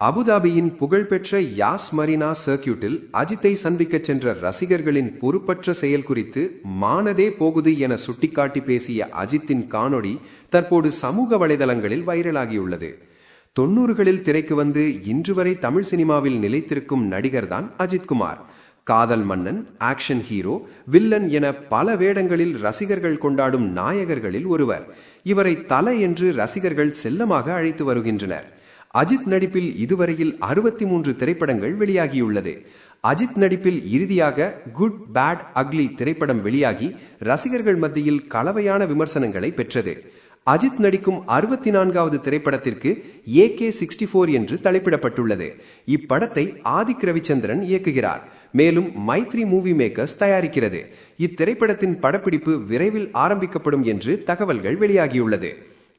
அபுதாபியின் புகழ்பெற்ற யாஸ் மரீனா சர்க்கியூட்டில் அஜித்தை சந்திக்கச் சென்ற ரசிகர்களின் பொறுப்பற்ற செயல் குறித்து மானதே போகுது என சுட்டிக்காட்டி பேசிய அஜித்தின் காணொளி தற்போது சமூக வலைதளங்களில் வைரலாகியுள்ளது. 90களில் திரைக்கு வந்து இன்று வரை தமிழ் சினிமாவில் நிலைத்திருக்கும் நடிகர்தான் அஜித்குமார். காதல் மன்னன், ஆக்ஷன் ஹீரோ, வில்லன் என பல வேடங்களில் ரசிகர்கள் கொண்டாடும் நாயகர்களில் ஒருவர். இவரை தல என்று ரசிகர்கள் செல்லமாக அழைத்து வருகின்றனர். அஜித் நடிப்பில் இதுவரையில் 63 திரைப்படங்கள் வெளியாகியுள்ளது. அஜித் நடிப்பில் இறுதியாக குட் பேட் அக்லி திரைப்படம் வெளியாகி ரசிகர்கள் மத்தியில் கலவையான விமர்சனங்களை பெற்றது. அஜித் நடிக்கும் 64வது திரைப்படத்திற்கு AK-64 என்று தலைப்பிடப்பட்டுள்ளது. இப்படத்தை ஆதிக் ரவிச்சந்திரன் இயக்குகிறார். மேலும் மைத்ரி மூவி மேக்கர்ஸ் தயாரிக்கிறது. இத்திரைப்படத்தின் படப்பிடிப்பு விரைவில் ஆரம்பிக்கப்படும் என்று தகவல்கள் வெளியாகியுள்ளது.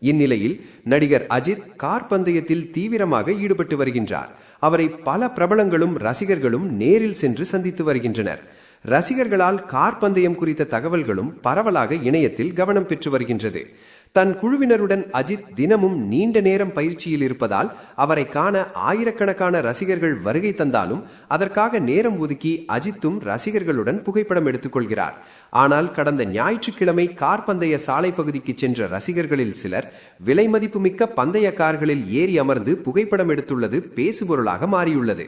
இந்நிலையில் நடிகர் அஜித் கார் பந்தயத்தில் தீவிரமாக ஈடுபட்டு வருகின்றார். அவரை பல பிரபலங்களும் ரசிகர்களும் நேரில் சென்று சந்தித்து வருகின்றனர். ரசிகர்களால் கார் பந்தயம் குறித்த தகவல்களும் பரவலாக இணையத்தில் கவனம் பெற்று வருகின்றது. தன் குழுவினருடன் அஜித் தினமும் நீண்ட நேரம் பயிற்சியில் இருப்பதால் அவரை காண ஆயிரக்கணக்கான ரசிகர்கள் வருகை தந்தாலும் அதற்காக நேரம் ஒதுக்கி அஜித்தும் ரசிகர்களுடன் புகைப்படம் எடுத்துக்கொள்கிறார். ஆனால் கடந்த ஞாயிற்றுக்கிழமை கார் பந்தய சாலை பகுதிக்கு சென்ற ரசிகர்களில் சிலர் விலை மதிப்புமிக்க பந்தய கார்களில் ஏறி அமர்ந்து புகைப்படம் எடுத்துள்ளது பேசுபொருளாக மாறியுள்ளது.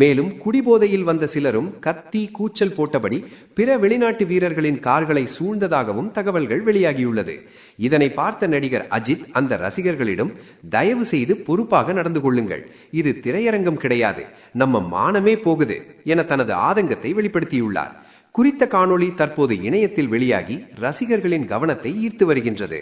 மேலும் குடிபோதையில் வந்த சிலரும் கத்தி கூச்சல் போட்டபடி பிற வெளிநாட்டு வீரர்களின் கார்களை சூழ்ந்ததாகவும் தகவல்கள் வெளியாகியுள்ளது. இதனை பார்த்த நடிகர் அஜித் அந்த ரசிகர்களிடம் தயவு செய்து பொறுப்பாக நடந்து கொள்ளுங்கள், இது திரையரங்கம் கிடையாது, நம்ம மானமே போகுது என தனது ஆதங்கத்தை வெளிப்படுத்தியுள்ளார். குறித்த காணொளி தற்போது இணையத்தில் வெளியாகி ரசிகர்களின் கவனத்தை ஈர்த்து வருகின்றது.